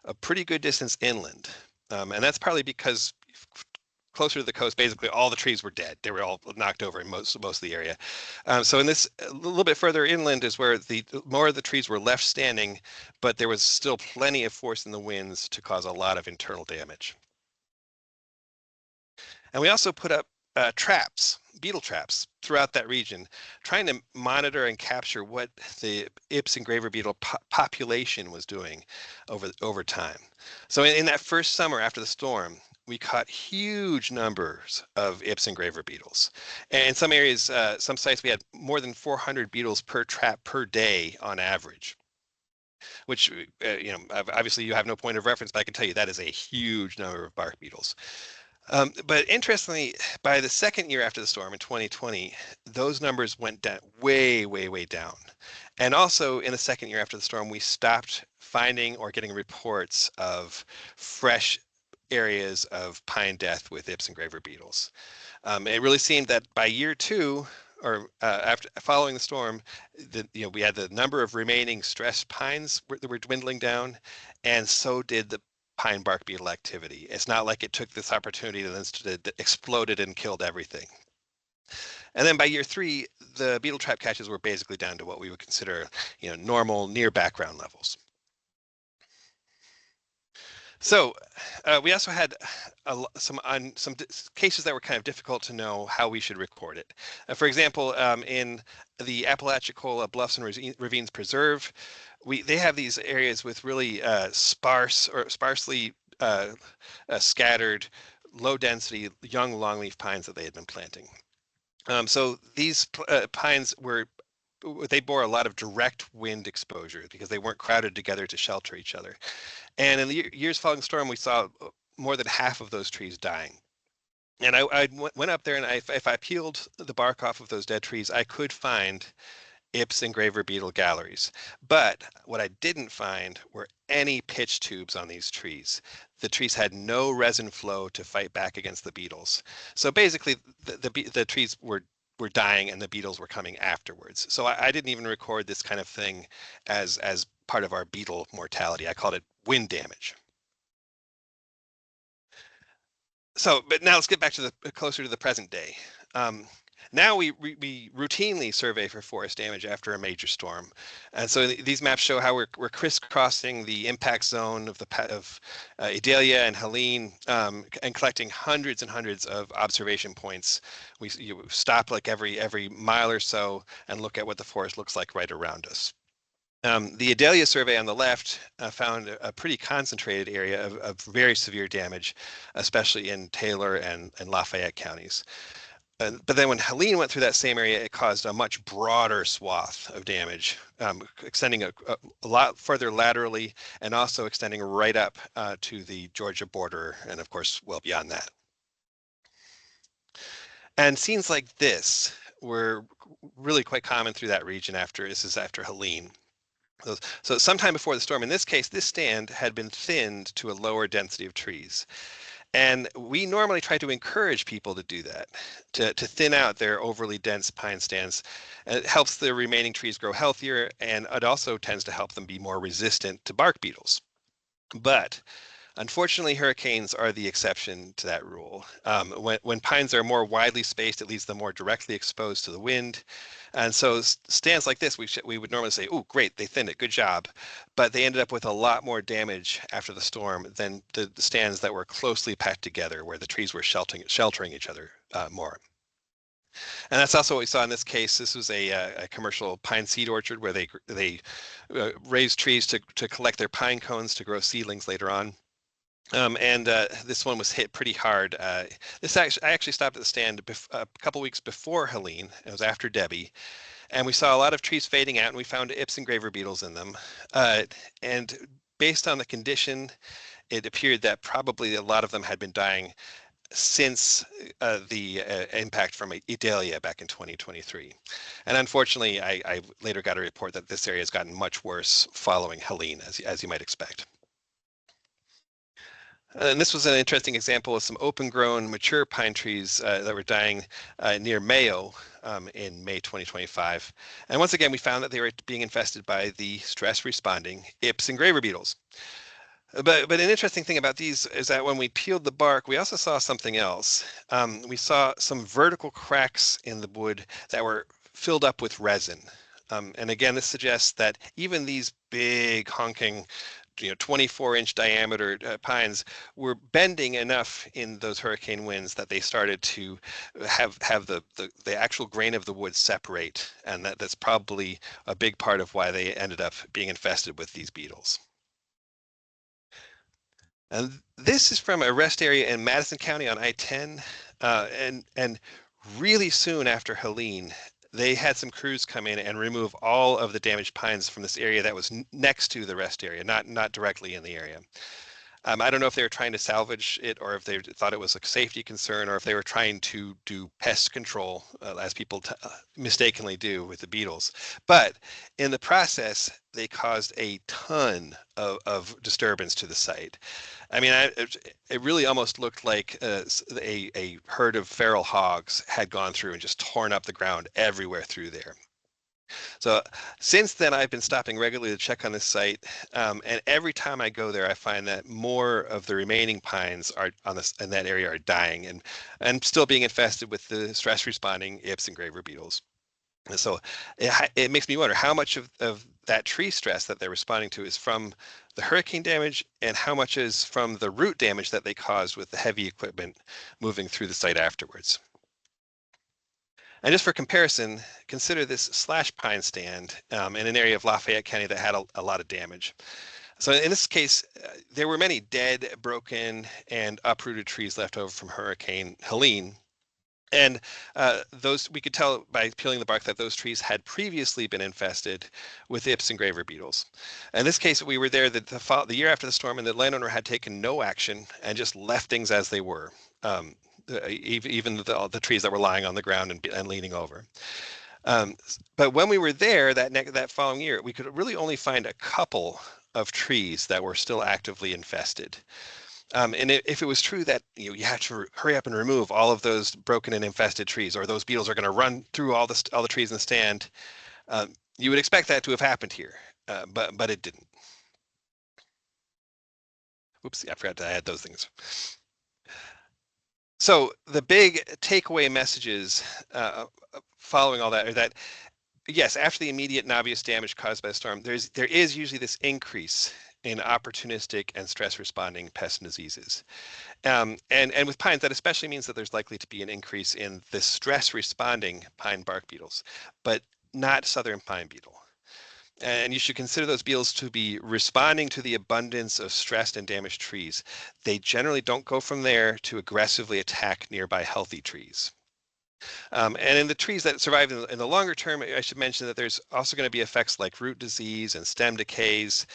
a pretty good distance inland. And that's partly because closer to the coast, basically all the trees were dead. They were all knocked over in most of the area. So in this, a little bit further inland is where the more of the trees were left standing, but there was still plenty of force in the winds to cause a lot of internal damage. And we also put up traps, beetle traps, throughout that region, trying to monitor and capture what the Ips and graver beetle population was doing over time. So in that first summer after the storm, we caught huge numbers of Ips and graver beetles. And in some areas, some sites, we had more than 400 beetles per trap per day on average, which, obviously you have no point of reference, but I can tell you that is a huge number of bark beetles. But interestingly, by the second year after the storm in 2020, those numbers went down way, way, way down. And also in the second year after the storm, we stopped finding or getting reports of fresh areas of pine death with Ips and graver beetles. It really seemed that by year 2, or after following the storm, we had the number of remaining stressed pines that were dwindling down, and so did the pine bark beetle activity. It's not like it took this opportunity and then exploded and killed everything. And then by year 3, the beetle trap catches were basically down to what we would consider, normal near background levels. So we also had some cases that were kind of difficult to know how we should record it. For example, in the Apalachicola Bluffs and Ravines Preserve, they have these areas with really sparsely scattered, low density, young longleaf pines that they had been planting. So these pines they bore a lot of direct wind exposure because they weren't crowded together to shelter each other. And in the years following the storm, we saw more than half of those trees dying. And I went up there, and if I peeled the bark off of those dead trees, I could find Ips and graver beetle galleries. But what I didn't find were any pitch tubes on these trees. The trees had no resin flow to fight back against the beetles. So basically, the trees were dying and the beetles were coming afterwards. So I didn't even record this kind of thing as part of our beetle mortality. I called it wind damage. So, but now let's get back to the closer to the present day. Now we routinely survey for forest damage after a major storm, and so these maps show how we're crisscrossing the impact zone of Idalia and Helene, and collecting hundreds and hundreds of observation points. We stop like every mile or so and look at what the forest looks like right around us. The Idalia survey on the left found a pretty concentrated area of very severe damage, especially in Taylor and Lafayette counties. But then when Helene went through that same area, it caused a much broader swath of damage, extending a lot further laterally and also extending right up to the Georgia border and, of course, well beyond that. And scenes like this were really quite common through that region after Helene. So sometime before the storm, in this case, this stand had been thinned to a lower density of trees. And we normally try to encourage people to do that, to thin out their overly dense pine stands. And it helps the remaining trees grow healthier, and it also tends to help them be more resistant to bark beetles. But unfortunately, hurricanes are the exception to that rule. When pines are more widely spaced, it leaves them more directly exposed to the wind. And so stands like this, we would normally say, oh, great, they thinned it, good job. But they ended up with a lot more damage after the storm than the stands that were closely packed together, where the trees were sheltering each other more. And that's also what we saw in this case. This was a commercial pine seed orchard where they raised trees to collect their pine cones to grow seedlings later on. And this one was hit pretty hard. I actually stopped at the stand a couple weeks before Helene. It was after Debbie, and we saw a lot of trees fading out, and we found Ips and graver beetles in them. And based on the condition, it appeared that probably a lot of them had been dying since the impact from Idalia back in 2023. And unfortunately, I later got a report that this area has gotten much worse following Helene, as you might expect. And this was an interesting example of some open-grown mature pine trees that were dying near Mayo in May 2025. And once again, we found that they were being infested by the stress-responding Ips and graver beetles. But an interesting thing about these is that when we peeled the bark, we also saw something else. We saw some vertical cracks in the wood that were filled up with resin. And again, this suggests that even these big honking 24-inch diameter pines were bending enough in those hurricane winds that they started to have the actual grain of the wood separate, and that's probably a big part of why they ended up being infested with these beetles. And this is from a rest area in Madison County on I-10, and really soon after Helene, they had some crews come in and remove all of the damaged pines from this area that was next to the rest area, not directly in the area. I don't know if they were trying to salvage it, or if they thought it was a safety concern, or if they were trying to do pest control, as people mistakenly do with the beetles. But in the process, they caused a ton of disturbance to the site. I mean, it really almost looked like a herd of feral hogs had gone through and just torn up the ground everywhere through there. So since then, I've been stopping regularly to check on this site, and every time I go there, I find that more of the remaining pines are in that area are dying and still being infested with the stress-responding Ips and graver beetles. And so it makes me wonder how much of that tree stress that they're responding to is from the hurricane damage, and how much is from the root damage that they caused with the heavy equipment moving through the site afterwards. And just for comparison, consider this slash pine stand in an area of Lafayette County that had a lot of damage. So in this case, there were many dead, broken, and uprooted trees left over from Hurricane Helene. And those, we could tell by peeling the bark that those trees had previously been infested with Ips and graver beetles. In this case, we were there the year after the storm, and the landowner had taken no action and just left things as they were. Even the trees that were lying on the ground and leaning over. But when we were there that following year, we could really only find a couple of trees that were still actively infested. And if it was true that you have to hurry up and remove all of those broken and infested trees, or those beetles are going to run through all the trees in the stand, you would expect that to have happened here, but it didn't. Oops, I forgot to add those things. So the big takeaway messages following all that are that, yes, after the immediate and obvious damage caused by the storm, there is usually this increase in opportunistic and stress-responding pests and diseases. And with pines, that especially means that there's likely to be an increase in the stress-responding pine bark beetles, but not southern pine beetle. And you should consider those beetles to be responding to the abundance of stressed and damaged trees. They generally don't go from there to aggressively attack nearby healthy trees. And in the trees that survive in the longer term, I should mention that there's also going to be effects like root disease and stem decays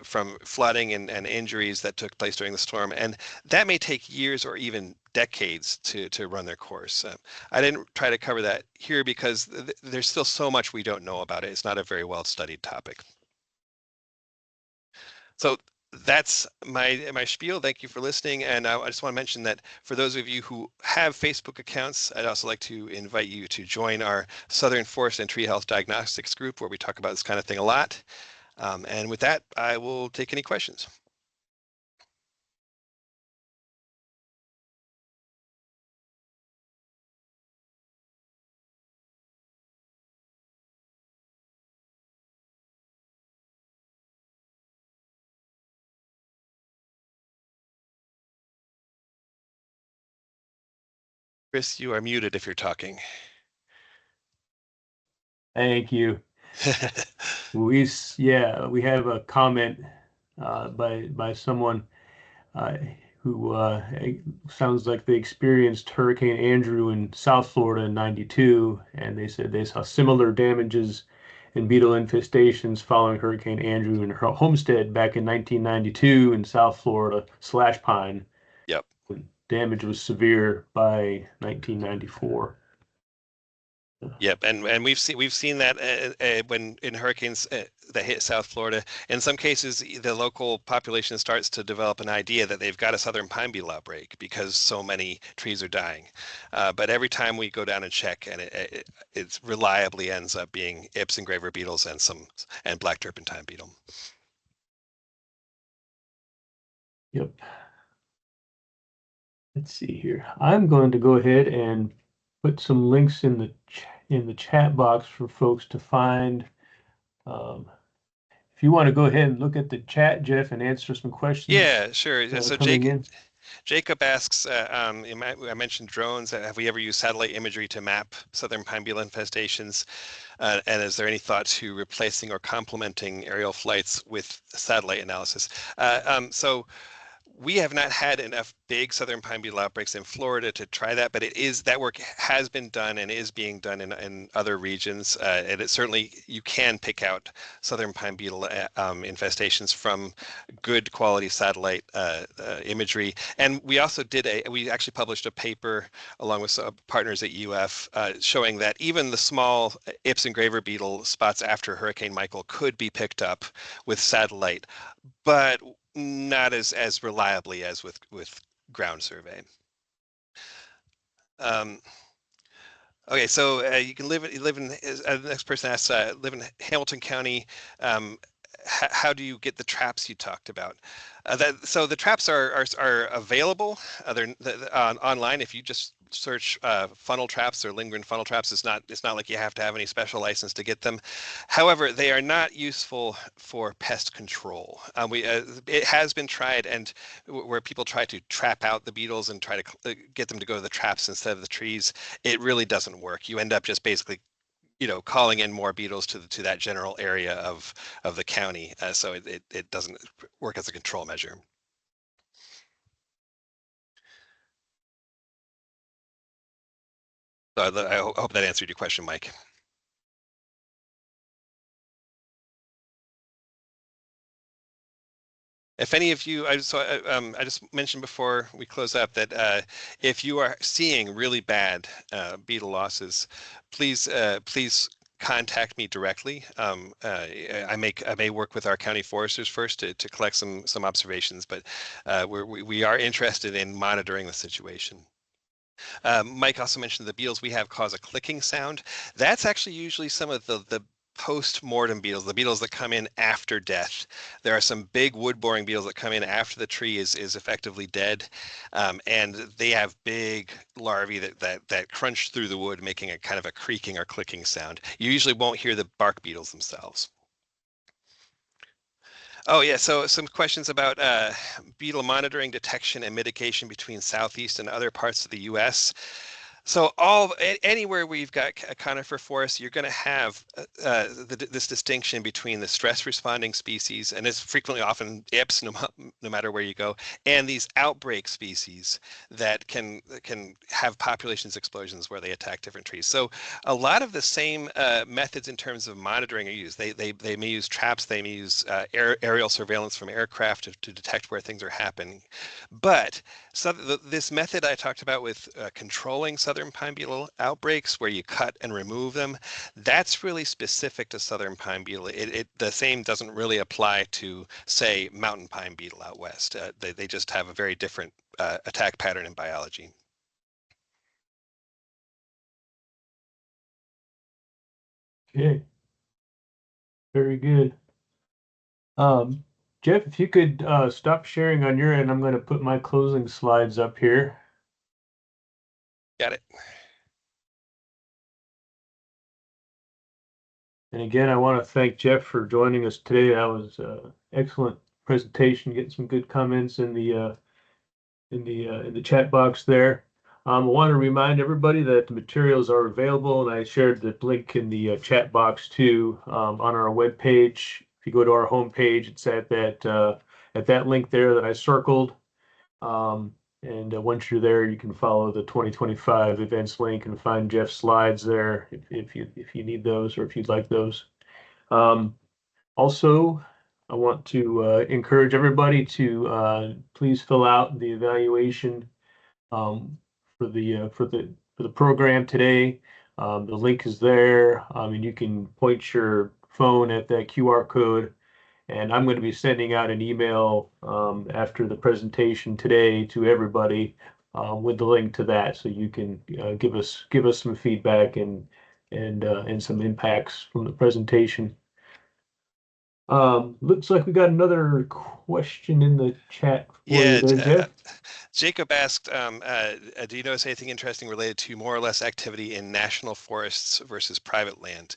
from flooding and injuries that took place during the storm. And that may take years or even decades to run their course. I didn't try to cover that here because there's still so much we don't know about it. It's not a very well studied topic. So that's my spiel. Thank you for listening. And I just want to mention that for those of you who have Facebook accounts, I'd also like to invite you to join our Southern Forest and Tree Health Diagnostics group, where we talk about this kind of thing a lot. And with that, I will take any questions. Chris, you are muted if you're talking. Thank you. We have a comment by someone who sounds like they experienced Hurricane Andrew in South Florida in '92, and they said they saw similar damages and beetle infestations following Hurricane Andrew in her homestead back in 1992 in South Florida / Pine. Yep. damage was severe by 1994. Yep, and we've seen that when in hurricanes that hit South Florida. In some cases, the local population starts to develop an idea that they've got a southern pine beetle outbreak because so many trees are dying. But every time we go down and check, and it reliably ends up being Ips and graver beetles and black turpentine beetle. Yep. Let's see here. I'm going to go ahead and put some links in the chat box for folks to find. If you want to go ahead and look at the chat, Jeff, and answer some questions. Yeah, sure. So coming in. Jacob asks, I mentioned drones. Have we ever used satellite imagery to map southern pine beetle infestations? And is there any thought to replacing or complementing aerial flights with satellite analysis? So we have not had enough big southern pine beetle outbreaks in Florida to try that, but that work has been done and is being done in other regions. And it certainly, you can pick out southern pine beetle infestations from good quality satellite imagery. And we also we actually published a paper along with partners at UF showing that even the small Ips and graver beetle spots after Hurricane Michael could be picked up with satellite, but not as reliably as with ground survey. Okay, so you live in. The next person asks, live in Hamilton County. How do you get the traps you talked about? So the traps are available. They're online. If you just search funnel traps or lingering funnel traps, it's not like you have to have any special license to get them. However, they are not useful for pest control. It has been tried, and where people try to trap out the beetles and try to get them to go to the traps instead of the trees, it really doesn't work. You end up just basically calling in more beetles to that general area of the county. So it doesn't work as a control measure. So I hope that answered your question, Mike. If any of you, I just mentioned before we close up that if you are seeing really bad beetle losses, please contact me directly. I may work with our county foresters first to collect some observations, but we are interested in monitoring the situation. Mike also mentioned the beetles we have cause a clicking sound. That's actually usually some of the post-mortem beetles, the beetles that come in after death. There are some big wood-boring beetles that come in after the tree is effectively dead, and they have big larvae that crunch through the wood, making a kind of a creaking or clicking sound. You usually won't hear the bark beetles themselves. Oh yeah, so some questions about beetle monitoring, detection, and mitigation between Southeast and other parts of the U.S. So anywhere where you've got a conifer forest, you're going to have this distinction between the stress responding species, and it's frequently often Ips, no matter where you go, and these outbreak species that can have populations explosions where they attack different trees. So a lot of the same methods in terms of monitoring are used. They may use traps, they may use aerial surveillance from aircraft to detect where things are happening. But so this method I talked about with controlling southern pine beetle outbreaks, where you cut and remove them, that's really specific to southern pine beetle. The same doesn't really apply to, say, mountain pine beetle out west. They just have a very different attack pattern in biology. Okay. Very good. Jeff, if you could stop sharing on your end, I'm going to put my closing slides up here. Got it. And again, I want to thank Jeff for joining us today. That was an excellent presentation, getting some good comments in the chat box there. I want to remind everybody that the materials are available, and I shared the link in the chat box too on our webpage. If you go to our homepage, it's at that link there that I circled. And once you're there, you can follow the 2025 events link and find Jeff's slides there if you need those or if you'd like those. Also, I want to encourage everybody to please fill out the evaluation for the program today. The link is there, and you can point your phone at that QR code. And I'm going to be sending out an email after the presentation today to everybody with the link to that, so you can give us some feedback and some impacts from the presentation. Looks like we got another question in the chat for you there, Jeff. Jacob asked, do you notice anything interesting related to more or less activity in national forests versus private land?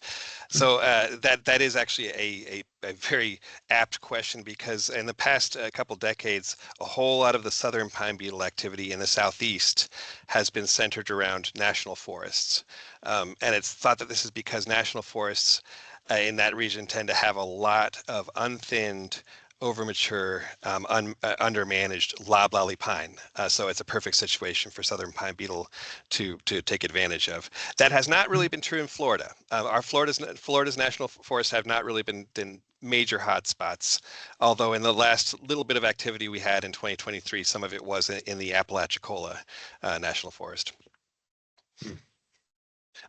So that is actually a very apt question, because in the past couple decades, a whole lot of the southern pine beetle activity in the southeast has been centered around national forests. And it's thought that this is because national forests in that region tend to have a lot of unthinned, overmature, undermanaged loblolly pine. So it's a perfect situation for southern pine beetle to take advantage of. That has not really been true in Florida. Our Florida's national forests have not really been major hotspots, although in the last little bit of activity we had in 2023, some of it was in the Apalachicola National Forest.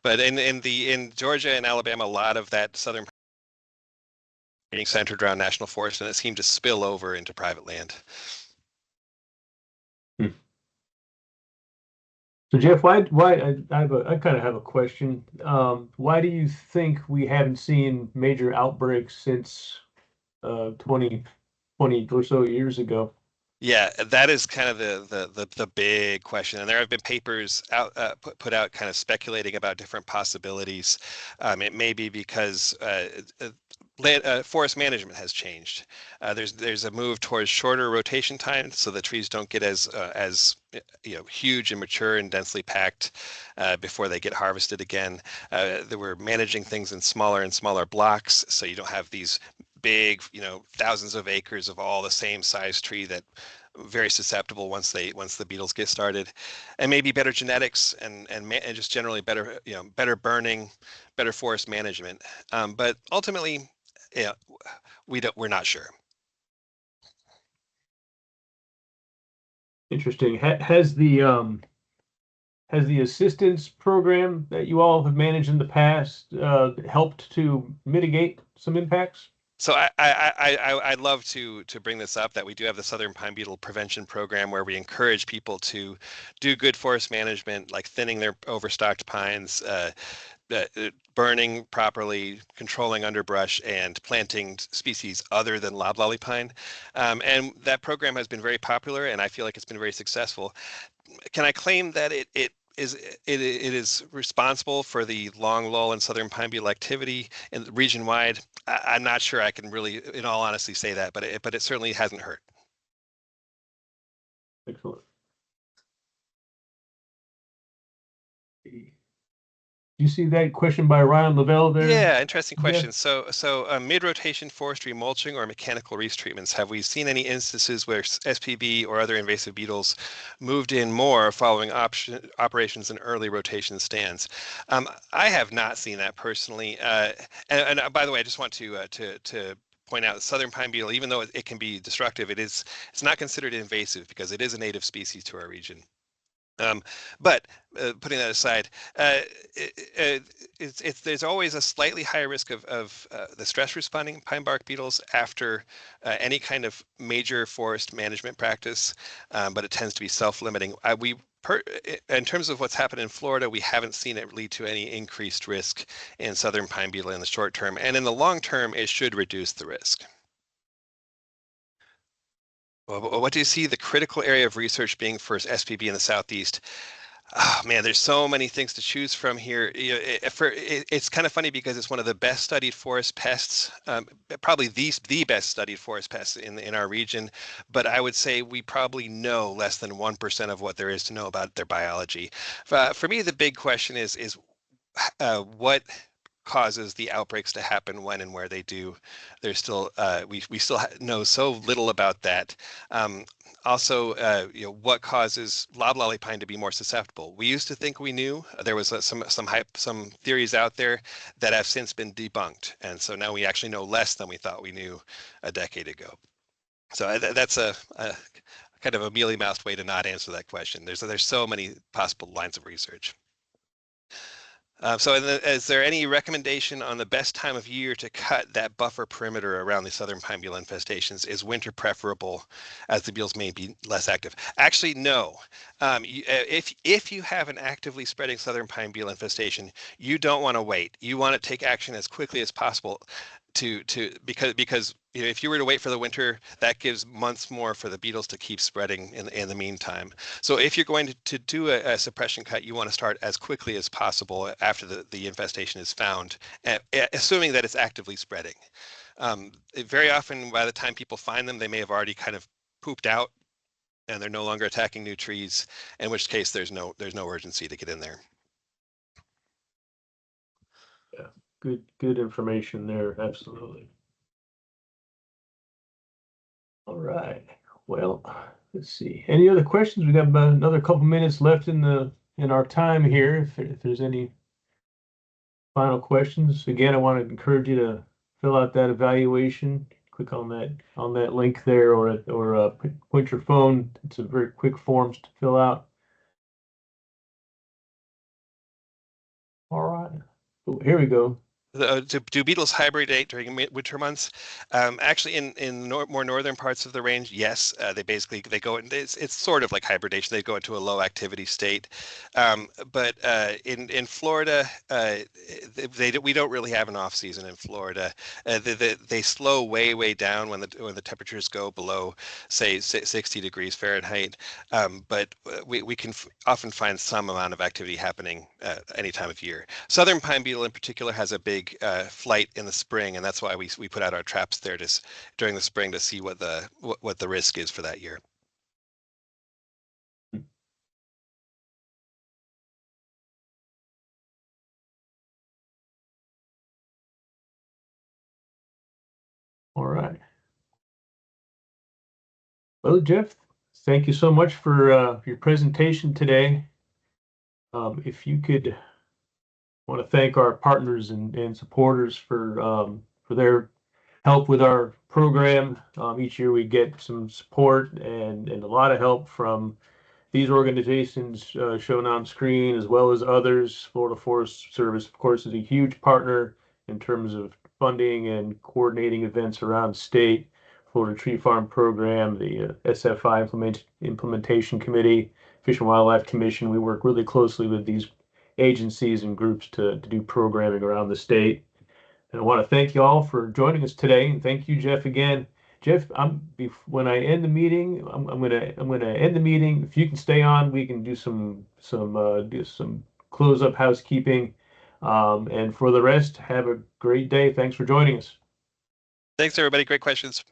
But in Georgia and Alabama, a lot of that southern being centered around national forest, and it seemed to spill over into private land. So Jeff, why I kind of have a question. Why do you think we haven't seen major outbreaks since 20 or so years ago? Yeah, that is kind of the big question, and there have been papers out put out kind of speculating about different possibilities. It may be because forest management has changed. There's a move towards shorter rotation times, so the trees don't get as huge and mature and densely packed before they get harvested again. We're managing things in smaller and smaller blocks, so you don't have these big, thousands of acres of all the same size tree that very susceptible once the beetles get started, and maybe better genetics and just generally better better burning, better forest management. But ultimately, we're not sure. Interesting. Has the assistance program that you all have managed in the past helped to mitigate some impacts? So I'd love to bring this up, that we do have the Southern Pine Beetle Prevention Program, where we encourage people to do good forest management, like thinning their overstocked pines, burning properly, controlling underbrush, and planting species other than loblolly pine. And that program has been very popular, and I feel like it's been very successful. Can I claim that it is responsible for the long lull in southern pine beetle activity in region wide? I'm not sure I can really, in all honesty, say that, but it certainly hasn't hurt. Excellent. You see that question by Ryan Lavelle there? Yeah, interesting question. Yeah. So mid-rotation forestry mulching or mechanical retreatments, have we seen any instances where SPB or other invasive beetles moved in more following operations in early rotation stands? I have not seen that personally. And by the way, I just want to point out, southern pine beetle, even though it can be destructive, it's not considered invasive because it is a native species to our region. But putting that aside, there's always a slightly higher risk of the stress responding pine bark beetles after any kind of major forest management practice, but it tends to be self-limiting. In terms of what's happened in Florida, we haven't seen it lead to any increased risk in southern pine beetle in the short term, and in the long term, it should reduce the risk. What do you see the critical area of research being for SPB in the Southeast? Oh man, there's so many things to choose from here. It's kind of funny because it's one of the best studied forest pests, probably the best studied forest pests in our region. But I would say we probably know less than 1% of what there is to know about their biology. For me, the big question is what causes the outbreaks to happen when and where they do. There's still we still know so little about that. Also, what causes loblolly pine to be more susceptible? We used to think we knew. There was some theories out there that have since been debunked, and so now we actually know less than we thought we knew a decade ago. So that's a kind of a mealy-mouthed way to not answer that question. There's so many possible lines of research. So is there any recommendation on the best time of year to cut that buffer perimeter around the southern pine beetle infestations? Is winter preferable as the beetles may be less active? Actually, no. If you have an actively spreading southern pine beetle infestation, you don't want to wait. You want to take action as quickly as possible because you know, if you were to wait for the winter, that gives months more for the beetles to keep spreading in the meantime. So if you're going to do a suppression cut, you want to start as quickly as possible after the infestation is found, assuming that it's actively spreading. Very often, by the time people find them, they may have already kind of pooped out and they're no longer attacking new trees, in which case there's no urgency to get in there. Yeah, good information there, absolutely. All right. Well, let's see. Any other questions? We got about another couple minutes left in our time here. If there's any final questions, again, I want to encourage you to fill out that evaluation. Click on that link there, or point your phone. It's a very quick forms to fill out. All right. Oh, here we go. Do beetles hibernate during winter months? Actually, in more northern parts of the range, yes. They go in. It's sort of like hibernation. They go into a low activity state. But in Florida, we don't really have an off season in Florida. They slow way down when the temperatures go below, say 60 degrees Fahrenheit. But we can often find some amount of activity happening any time of year. Southern pine beetle in particular has a big flight in the spring, and that's why we put out our traps there during the spring to see what the risk is for that year. All right. Well, Jeff, thank you so much for your presentation today. If you could, want to thank our partners and supporters for their help with our program. Each year we get some support and a lot of help from these organizations shown on screen, as well as others. Florida Forest Service, of course, is a huge partner in terms of funding and coordinating events around the state. Florida Tree Farm Program, the SFI Implementation Committee, Fish and Wildlife Commission. We work really closely with these agencies and groups to do programming around the state. And I want to thank you all for joining us today, and thank you, Jeff, again. Jeff, when I end the meeting, I'm gonna end the meeting. If you can stay on, we can do some close up housekeeping. And for the rest, have a great day. Thanks for joining us. Thanks, everybody. Great questions.